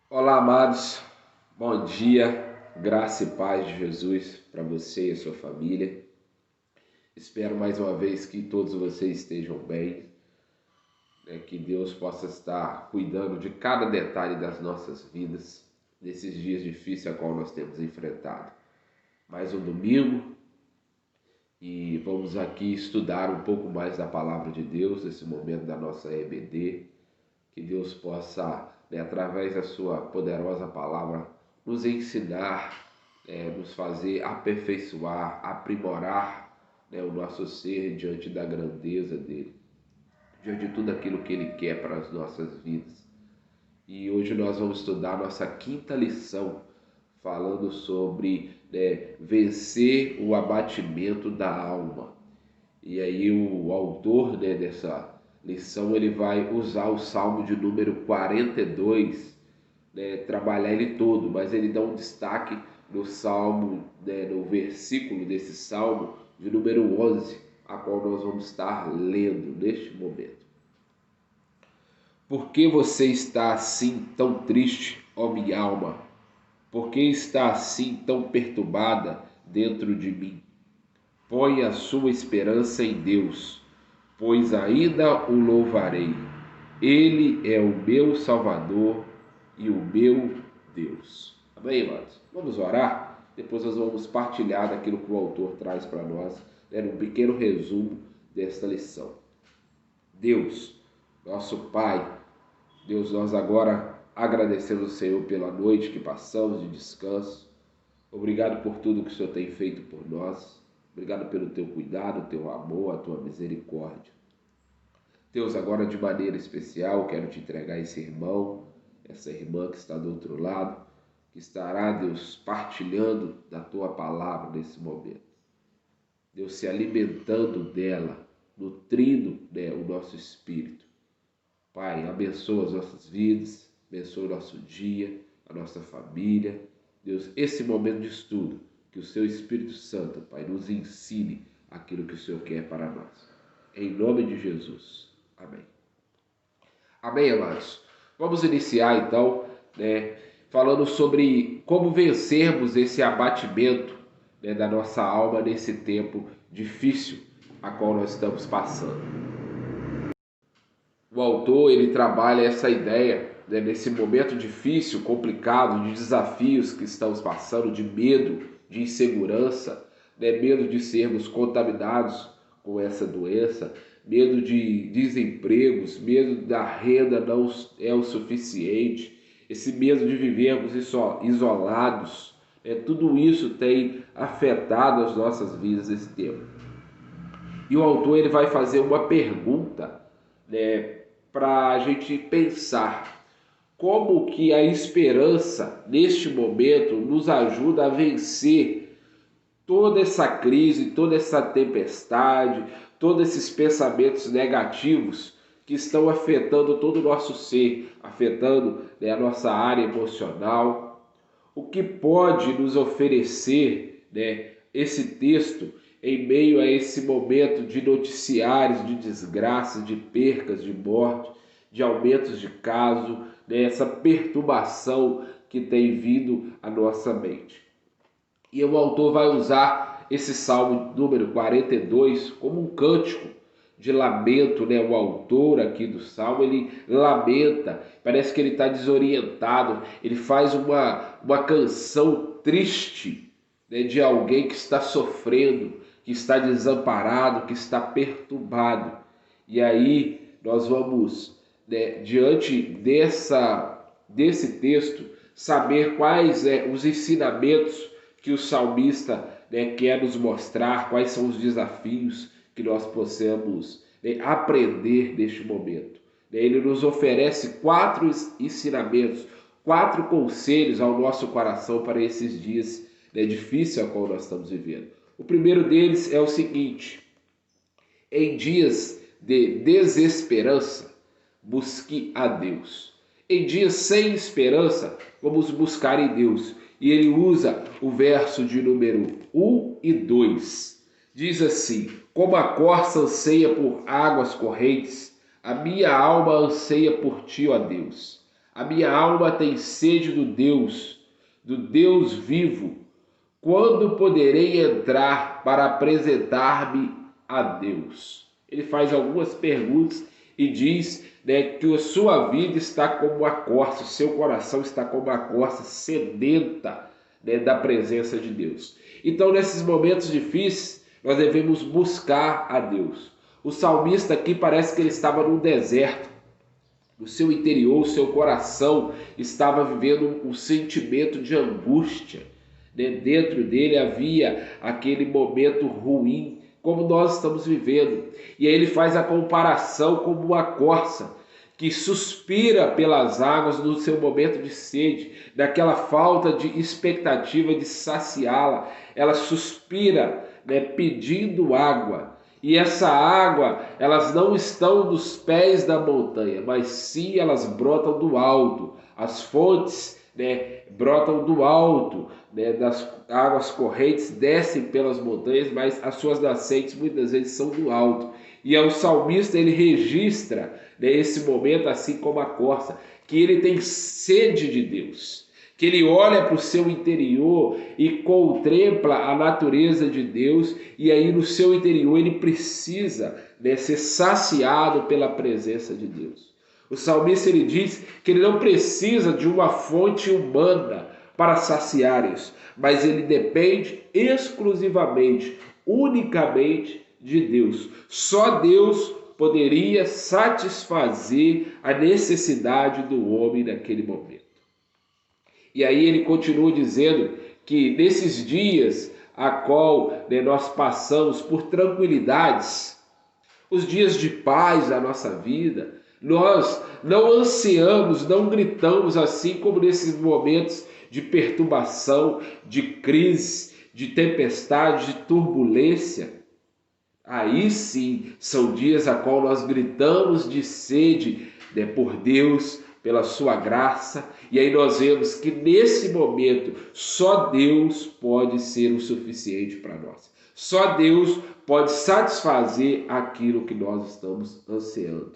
Olá, amados. Bom dia, graça e paz de Jesus para você e a sua família. Espero mais uma vez que todos vocês estejam bem, que Deus possa estar cuidando de cada detalhe das nossas vidas nesses dias difíceis a qual nós temos enfrentado. Mais um domingo e vamos aqui estudar um pouco mais da palavra de Deus nesse momento da nossa EBD. Que Deus possa, através da sua poderosa palavra, nos ensinar, nos fazer aperfeiçoar, aprimorar, o nosso ser diante da grandeza dele, diante de tudo aquilo que ele quer para as nossas vidas. E hoje nós vamos estudar a nossa quinta lição, falando sobre vencer o abatimento da alma. E aí o autor dessa lição ele vai usar o Salmo de número 42, trabalhar ele todo, mas ele dá um destaque no Salmo, no versículo desse Salmo de número 11, a qual nós vamos estar lendo neste momento. Por que você está assim tão triste, ó minha alma? Por que está assim tão perturbada dentro de mim? Põe a sua esperança em Deus, pois ainda o louvarei. Ele é o meu Salvador e o meu Deus. Amém, irmãos? Vamos orar? Depois nós vamos partilhar daquilo que o autor traz para nós, um pequeno resumo desta lição. Deus, nosso Pai, Deus, nós agora agradecemos ao Senhor pela noite que passamos de descanso. Obrigado por tudo que o Senhor tem feito por nós. Obrigado pelo teu cuidado, o teu amor, a tua misericórdia. Deus, agora de maneira especial, quero te entregar esse irmão, essa irmã que está do outro lado, que estará, Deus, partilhando da tua palavra nesse momento. Deus, se alimentando dela, nutrindo, o nosso espírito. Pai, abençoa as nossas vidas, abençoa o nosso dia, a nossa família. Deus, esse momento de estudo, que o seu Espírito Santo, Pai, nos ensine aquilo que o Senhor quer para nós. Em nome de Jesus. Amém. Amém, amados? Vamos iniciar, então, falando sobre como vencermos esse abatimento, da nossa alma nesse tempo difícil a qual nós estamos passando. O autor, ele trabalha essa ideia, nesse momento difícil, complicado, de desafios que estamos passando, de medo, de insegurança, medo de sermos contaminados com essa doença, medo de desempregos, medo da renda não é o suficiente, esse medo de vivermos isolados, tudo isso tem afetado as nossas vidas nesse tempo. E o autor ele vai fazer uma pergunta, para a gente pensar como que a esperança neste momento nos ajuda a vencer toda essa crise, toda essa tempestade, todos esses pensamentos negativos que estão afetando todo o nosso ser, afetando, a nossa área emocional. O que pode nos oferecer, esse texto em meio a esse momento de noticiários, de desgraças, de percas, de morte, de aumentos de caso, essa perturbação que tem vindo à nossa mente. E o autor vai usar esse Salmo número 42 como um cântico de lamento, O autor aqui do Salmo, ele lamenta, parece que ele está desorientado, ele faz uma canção triste, de alguém que está sofrendo, que está desamparado, que está perturbado. E aí nós vamos, diante desse texto, saber quais os ensinamentos que o salmista quer nos mostrar, quais são os desafios que nós possamos aprender neste momento. Ele nos oferece 4 ensinamentos, 4 conselhos ao nosso coração para esses dias difíceis a qual nós estamos vivendo. O primeiro deles é o seguinte: em dias de desesperança, busque a Deus. Em dias sem esperança, vamos buscar em Deus. E ele usa o verso de número 1 e 2. Diz assim: como a corça anseia por águas correntes, a minha alma anseia por ti, ó Deus. A minha alma tem sede do Deus vivo. Quando poderei entrar para apresentar-me a Deus? Ele faz algumas perguntas e diz, que a sua vida está como a corça, o seu coração está como a corça sedenta, da presença de Deus. Então, nesses momentos difíceis, nós devemos buscar a Deus. O salmista aqui parece que ele estava num deserto. No seu interior, o seu coração estava vivendo um sentimento de angústia. Dentro dele havia aquele momento ruim, como nós estamos vivendo. E aí ele faz a comparação como uma corça que suspira pelas águas no seu momento de sede, daquela falta de expectativa de saciá-la. Ela suspira, pedindo água. E essa água, elas não estão nos pés da montanha, mas sim elas brotam do alto. As fontes, brotam do alto, das águas correntes, descem pelas montanhas, mas as suas nascentes muitas vezes são do alto. E o salmista, ele registra, esse momento assim como a corça, que ele tem sede de Deus, que ele olha para o seu interior e contempla a natureza de Deus, e aí no seu interior ele precisa, ser saciado pela presença de Deus. O salmista, ele diz que ele não precisa de uma fonte humana para saciar isso, mas ele depende exclusivamente, unicamente de Deus. Só Deus poderia satisfazer a necessidade do homem naquele momento. E aí ele continua dizendo que nesses dias a qual nós passamos por tranquilidades, os dias de paz da nossa vida, nós não ansiamos, não gritamos assim como nesses momentos de perturbação, de crise, de tempestade, de turbulência. Aí sim são dias a qual nós gritamos de sede, por Deus, pela sua graça, e aí nós vemos que nesse momento só Deus pode ser o suficiente para nós. Só Deus pode satisfazer aquilo que nós estamos ansiando.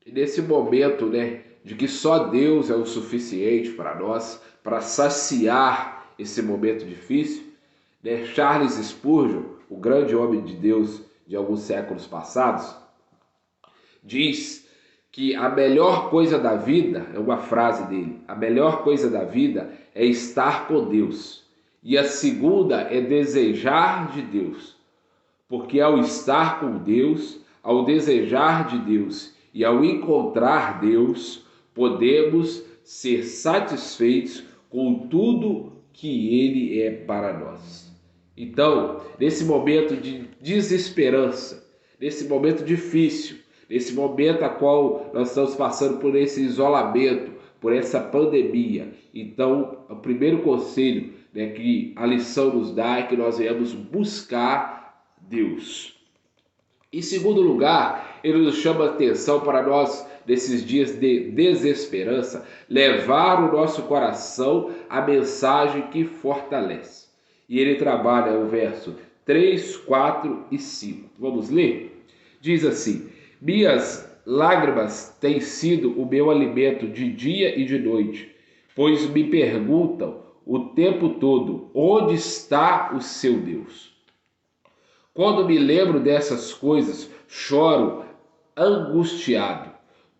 E nesse momento, de que só Deus é o suficiente para nós, para saciar esse momento difícil, Charles Spurgeon, o grande homem de Deus de alguns séculos passados, diz que a melhor coisa da vida, é uma frase dele, a melhor coisa da vida é estar com Deus. E a segunda é desejar de Deus. Porque ao estar com Deus, ao desejar de Deus e ao encontrar Deus, podemos ser satisfeitos com tudo que Ele é para nós. Então, nesse momento de desesperança, nesse momento difícil, nesse momento a qual nós estamos passando por esse isolamento, por essa pandemia, então o primeiro conselho, que a lição nos dá é que nós venhamos buscar Deus. Em segundo lugar, ele nos chama a atenção para nós, nesses dias de desesperança, levar o nosso coração à mensagem que fortalece. E ele trabalha o verso 3, 4 e 5. Vamos ler? Diz assim: minhas lágrimas têm sido o meu alimento de dia e de noite, pois me perguntam o tempo todo, onde está o seu Deus? Quando me lembro dessas coisas, choro angustiado,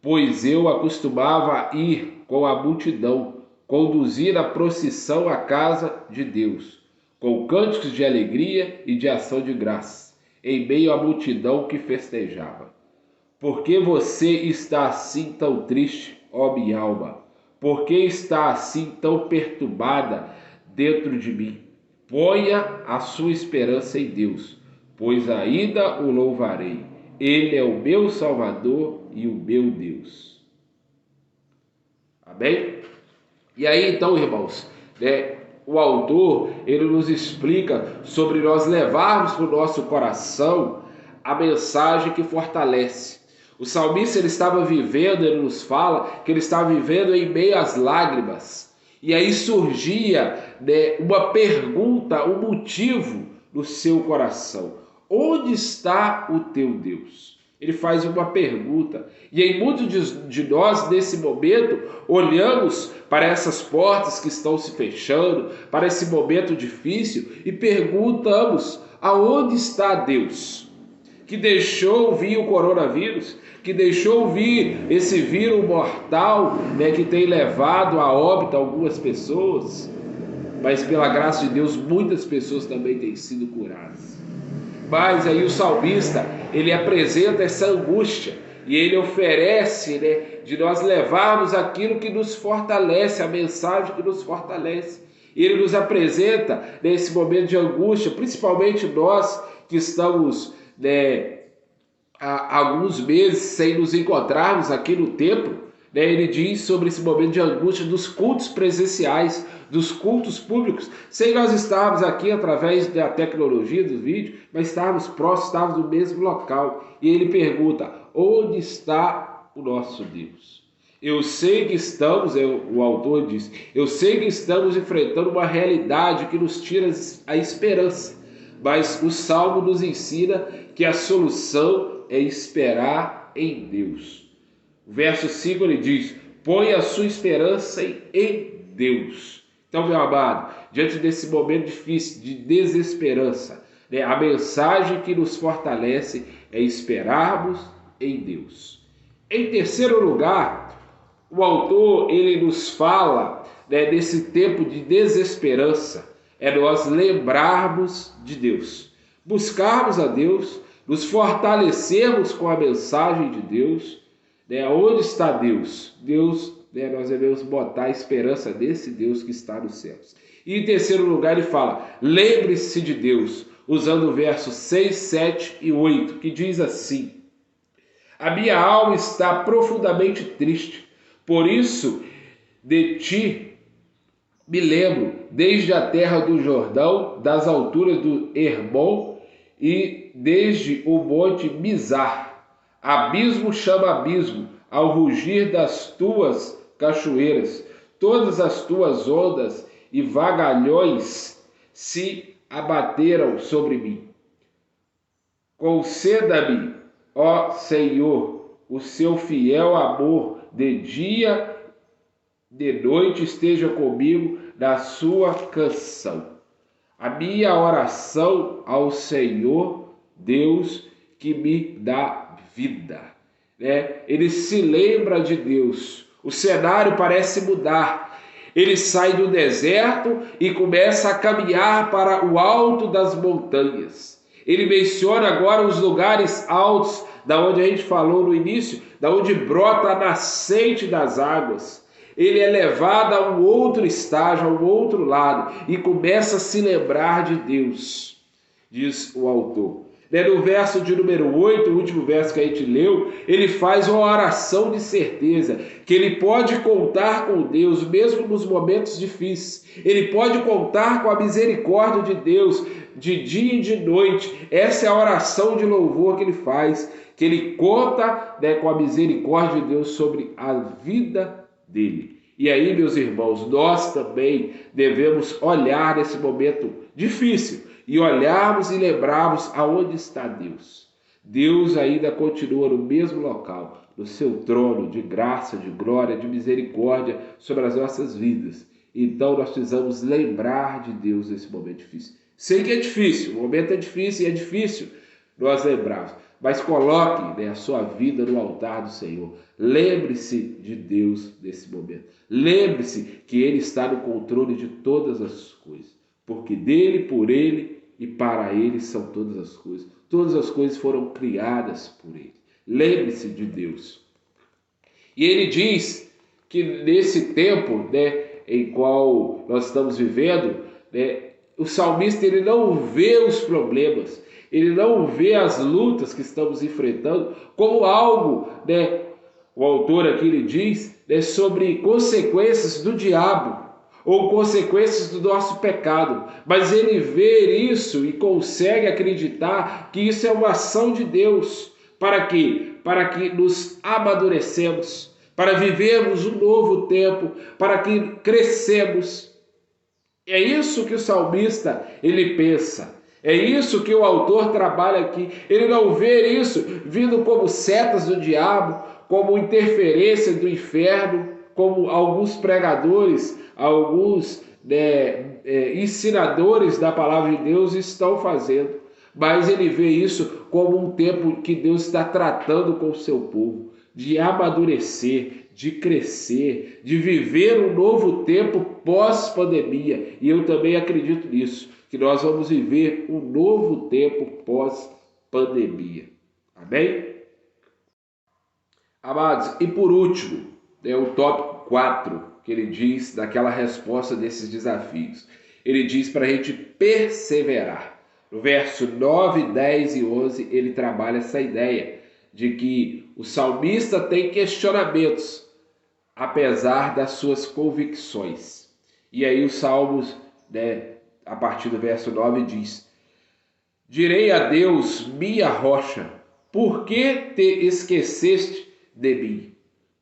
pois eu acostumava a ir com a multidão, conduzir a procissão à casa de Deus, com cânticos de alegria e de ação de graças, em meio à multidão que festejava. Por que você está assim tão triste, ó minha alma? Por que está assim tão perturbada dentro de mim? Ponha a sua esperança em Deus, pois ainda o louvarei. Ele é o meu Salvador e o meu Deus. Amém? E aí então, irmãos, o autor, ele nos explica sobre nós levarmos para o nosso coração a mensagem que fortalece. O salmista, ele estava vivendo, ele nos fala que ele estava vivendo em meio às lágrimas. E aí surgia uma pergunta, um motivo no seu coração. Onde está o teu Deus? ele faz uma pergunta. E em muitos de nós, nesse momento, olhamos para essas portas que estão se fechando, para esse momento difícil, e perguntamos: aonde está Deus? Que deixou vir o coronavírus, que deixou vir esse vírus mortal, né, que tem levado a óbito algumas pessoas, mas pela graça de Deus, muitas pessoas também têm sido curadas. Mas aí o salmista, ele apresenta essa angústia e ele oferece, né, de nós levarmos aquilo que nos fortalece, a mensagem que nos fortalece. E ele nos apresenta nesse momento de angústia, principalmente nós que estamos, né, há alguns meses sem nos encontrarmos aqui no templo. Ele diz sobre esse momento de angústia dos cultos presenciais, dos cultos públicos, sem nós estarmos aqui através da tecnologia do vídeo, mas estarmos próximos, estarmos no mesmo local. E ele pergunta: onde está o nosso Deus? Eu sei que estamos, o autor diz, eu sei que estamos enfrentando uma realidade que nos tira a esperança, mas o Salmo nos ensina que a solução é esperar em Deus. O verso 5 ele diz: põe a sua esperança em Deus. Então, meu amado, diante desse momento difícil de desesperança, né, a mensagem que nos fortalece é esperarmos em Deus. Em terceiro lugar, o autor ele nos fala, né, desse tempo de desesperança, é nós lembrarmos de Deus, buscarmos a Deus, nos fortalecermos com a mensagem de Deus. Onde está Deus? Deus, nós devemos botar a esperança desse Deus que está nos céus. E em terceiro lugar ele fala: lembre-se de Deus, usando o verso 6, 7 e 8, que diz assim: a minha alma está profundamente triste, por isso de ti me lembro, desde a terra do Jordão, das alturas do Hermon e desde o monte Mizar. Abismo chama abismo, ao rugir das tuas cachoeiras. Todas as tuas ondas e vagalhões se abateram sobre mim. Conceda-me, ó Senhor, o seu fiel amor, de dia, de noite esteja comigo na sua canção. A minha oração ao Senhor, Deus que me dá vida. Ele se lembra de Deus. O cenário parece mudar. Ele sai do deserto e começa a caminhar para o alto das montanhas. Ele menciona agora os lugares altos, da onde a gente falou no início, da onde brota a nascente das águas. Ele é levado a um outro estágio, a um outro lado, e começa a se lembrar de Deus, diz o autor. No verso de número 8, o último verso que a gente leu, ele faz uma oração de certeza, que ele pode contar com Deus, mesmo nos momentos difíceis. Ele pode contar com a misericórdia de Deus, de dia e de noite. Essa é a oração de louvor que ele faz, que ele conta, com a misericórdia de Deus sobre a vida dele. E aí, meus irmãos, nós também devemos olhar nesse momento difícil, e olharmos e lembrarmos aonde está Deus. Deus ainda continua no mesmo local, no seu trono de graça, de glória, de misericórdia sobre as nossas vidas. Então nós precisamos lembrar de Deus nesse momento difícil. Sei que é difícil, o momento é difícil e é difícil nós lembrarmos, mas coloque, a sua vida no altar do Senhor. Lembre-se de Deus nesse momento. Lembre-se que Ele está no controle de todas as coisas, porque dele, por Ele e para Ele são todas as coisas. Todas as coisas foram criadas por Ele. Lembre-se de Deus. E Ele diz que nesse tempo, em qual nós estamos vivendo, o salmista ele não vê os problemas, ele não vê as lutas que estamos enfrentando como algo, o autor aqui ele diz, sobre consequências do diabo, ou consequências do nosso pecado, mas ele vê isso e consegue acreditar que isso é uma ação de Deus. Para quê? Para que nos amadurecemos, para vivermos um novo tempo, para que crescemos. É isso que o salmista ele pensa. É isso que o autor trabalha aqui. Ele não vê isso vindo como setas do diabo, como interferência do inferno, como alguns pregadores, alguns ensinadores da palavra de Deus estão fazendo. Mas ele vê isso como um tempo que Deus está tratando com o seu povo, de amadurecer, de crescer, de viver um novo tempo pós-pandemia. E eu também acredito nisso, que nós vamos viver um novo tempo pós-pandemia. Amém? Amados, e por último, o tópico 4, que ele diz daquela resposta desses desafios. Ele diz para a gente perseverar. No verso 9, 10 e 11, ele trabalha essa ideia de que o salmista tem questionamentos, apesar das suas convicções. E aí os salmos, a partir do verso 9, diz: direi a Deus, minha rocha, por que te esqueceste de mim?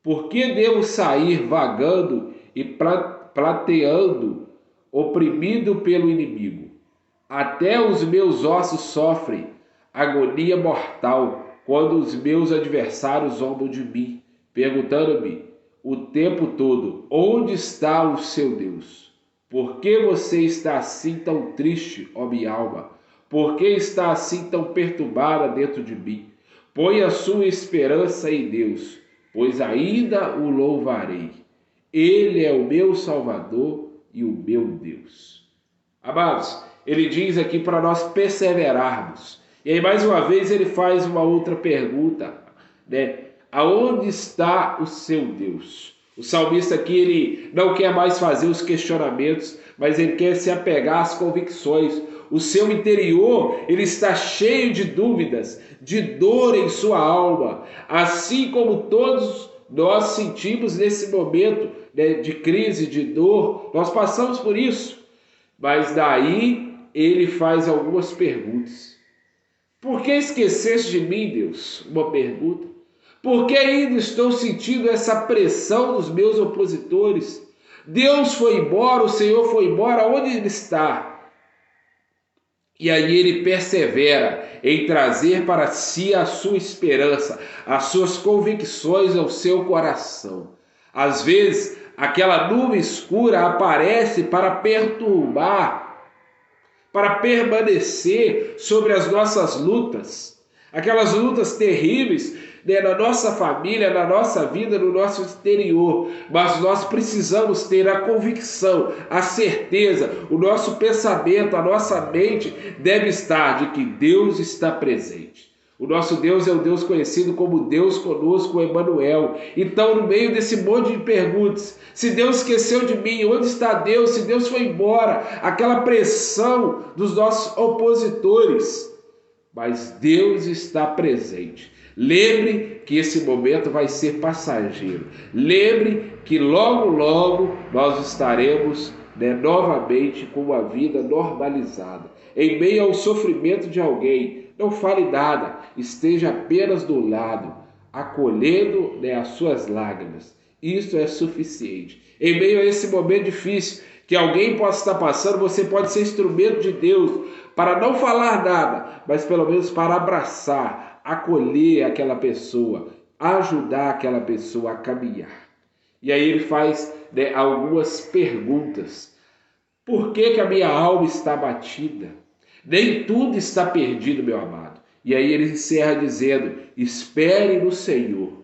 Por que devo sair vagando e plateando, oprimido pelo inimigo? Até os meus ossos sofrem agonia mortal quando os meus adversários zombam de mim, perguntando-me o tempo todo: onde está o seu Deus? Por que você está assim tão triste, ó minha alma? Por que está assim tão perturbada dentro de mim? Põe a sua esperança em Deus, pois ainda o louvarei. Ele é o meu Salvador e o meu Deus. Amados, ele diz aqui para nós perseverarmos. E aí, mais uma vez, ele faz uma outra pergunta, Aonde está o seu Deus? O salmista aqui, ele não quer mais fazer os questionamentos, mas ele quer se apegar às convicções. O seu interior, ele está cheio de dúvidas, de dor em sua alma, assim como todos nós sentimos nesse momento de crise, de dor. Nós passamos por isso. Mas daí ele faz algumas perguntas. Por que esqueceste de mim, Deus? Uma pergunta. Por que ainda estou sentindo essa pressão dos meus opositores? Deus foi embora, o Senhor foi embora, onde ele está? E aí ele persevera em trazer para si a sua esperança, as suas convicções ao seu coração. Às vezes, aquela nuvem escura aparece para perturbar, para permanecer sobre as nossas lutas, aquelas lutas terríveis na nossa família, na nossa vida, no nosso exterior. Mas nós precisamos ter a convicção, a certeza, o nosso pensamento, a nossa mente deve estar de que Deus está presente. O nosso Deus é o Deus conhecido como Deus conosco, Emmanuel. Então, no meio desse monte de perguntas, se Deus esqueceu de mim, onde está Deus? Se Deus foi embora, aquela pressão dos nossos opositores. Mas Deus está presente. Lembre que esse momento vai ser passageiro. Lembre que logo, logo nós estaremos novamente com uma vida normalizada. Em meio ao sofrimento de alguém, não fale nada, esteja apenas do lado, acolhendo as suas lágrimas. Isso é suficiente. Em meio a esse momento difícil que alguém possa estar passando, você pode ser instrumento de Deus para não falar nada, mas pelo menos para abraçar, acolher aquela pessoa, ajudar aquela pessoa a caminhar. E aí ele faz algumas perguntas. Por que a minha alma está batida? Nem tudo está perdido, meu amado. E aí ele encerra dizendo: espere no Senhor.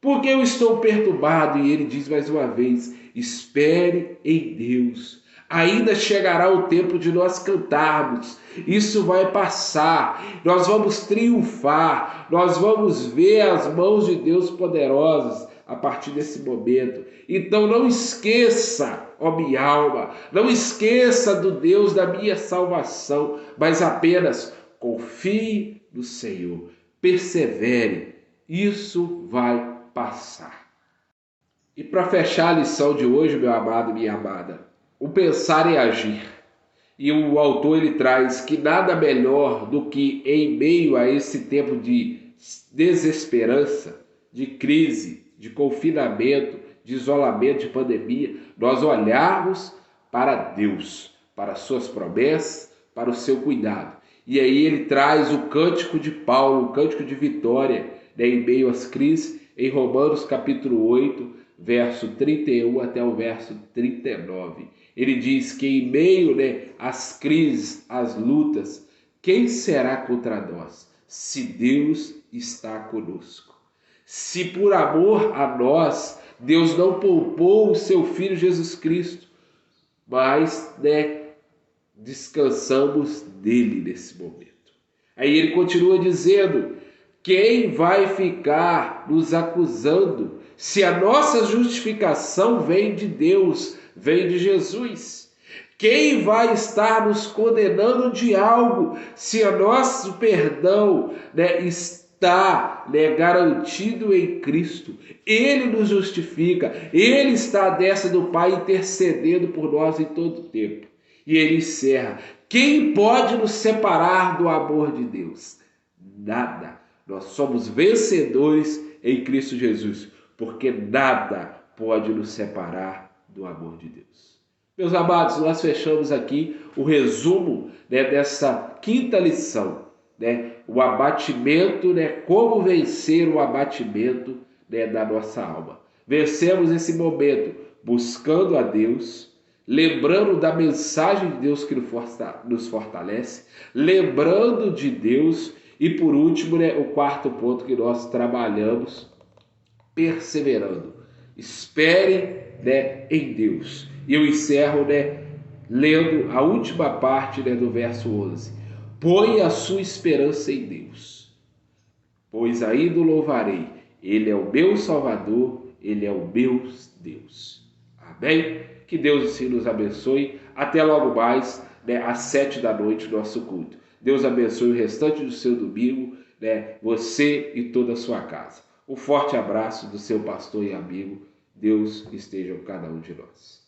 Por que eu estou perturbado? E ele diz mais uma vez: espere em Deus. Ainda chegará o tempo de nós cantarmos. Isso vai passar. Nós vamos triunfar. Nós vamos ver as mãos de Deus poderosas a partir desse momento. Então não esqueça, ó minha alma, não esqueça do Deus da minha salvação, mas apenas confie no Senhor. Persevere. Isso vai passar. E para fechar a lição de hoje, meu amado e minha amada, o pensar e agir. E o autor ele traz que nada melhor do que em meio a esse tempo de desesperança, de crise, de confinamento, de isolamento, de pandemia, nós olharmos para Deus, para as suas promessas, para o seu cuidado. E aí ele traz o cântico de Paulo, o cântico de vitória, né, em meio às crises, em Romanos capítulo 8, verso 31 até o verso 39. Ele diz que em meio, né, às crises, às lutas, quem será contra nós? Se Deus está conosco. Se por amor a nós, Deus não poupou o seu Filho Jesus Cristo, mas, né, descansamos dele nesse momento. Aí ele continua dizendo: quem vai ficar nos acusando se a nossa justificação vem de Deus, vem de Jesus? Quem vai estar nos condenando de algo se o nosso perdão, né, está, né, garantido em Cristo? Ele nos justifica, Ele está à destra do Pai intercedendo por nós em todo o tempo. E ele encerra: quem pode nos separar do amor de Deus? Nada. Nós somos vencedores em Cristo Jesus, porque nada pode nos separar do amor de Deus. Meus amados, nós fechamos aqui o resumo, né, dessa quinta lição, né, o abatimento, né, como vencer o abatimento, né, da nossa alma. Vencemos esse momento buscando a Deus, lembrando da mensagem de Deus que nos fortalece, lembrando de Deus e, por último, né, o quarto ponto que nós trabalhamos, perseverando. Espere, né, em Deus. E eu encerro, né, lendo a última parte, né, do verso 11. Põe a sua esperança em Deus, pois ainda o louvarei. Ele é o meu Salvador, Ele é o meu Deus. Amém? Que Deus assim nos abençoe. Até logo mais, né, às 7 da noite, nosso culto. Deus abençoe o restante do seu domingo, né, você e toda a sua casa. Um forte abraço do seu pastor e amigo. Deus esteja com cada um de nós.